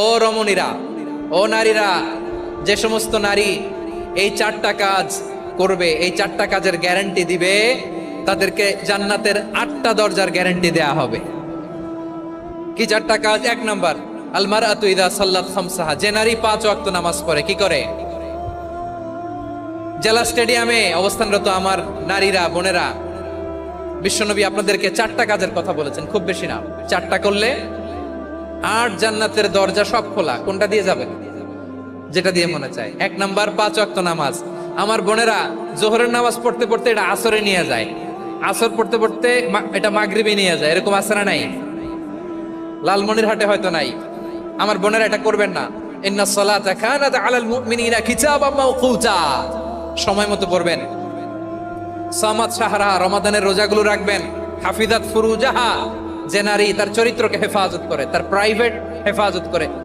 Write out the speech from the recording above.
ও রমণীরা, ও নারীরা, যে সমস্ত নারী এই চারটা কাজ করবে, এই চারটা কাজের গ্যারান্টি দিবে, তাদেরকে জান্নাতের 8টা দরজার গ্যারান্টি দেয়া হবে। কি চারটা কাজ? 1 নাম্বার, আল মারআতু ইযা সাল্লাত খামসাহা, যে নারী 5 ওয়াক্ত নামাজ পড়ে। কি করে? জেলা স্টেডিয়ামে অবস্থানরত আমার নারীরা, বোনেরা, বিশ্বনবী আপনাদেরকে 4টা কাজের কথা বলেছেন, খুব বেশি না। 4টা করলে 8 জান্নাতের দরজা সব খোলা। কোনটা দিয়ে যাবেন? যেটা দিয়ে মনে চায়। 1 নাম্বার 5 ওয়াক্ত নামাজ। আমার বোনেরা জোহরের নামাজ পড়তে পড়তে এটা আসরে নিয়ে যায়, আসর পড়তে পড়তে এটা মাগরিবে নিয়ে যায়। এরকম আছে না নাই? লালমনিরহাটে হয়তো নাই। আমার বোনেরা এটা করবেন না। ইন্নাস সালাতা কানাত আলাল মুমিনিনা কিতাবাম মাওকুতা, সময় মতো পড়বেন। সামাত শাহরা, রমাদানের রোজাগুলো রাখবেন। হাফিজাত ফুরুজাহা, যে নারী তার চরিত্রকে হেফাজত করে, তার প্রাইভেট হেফাজত করে।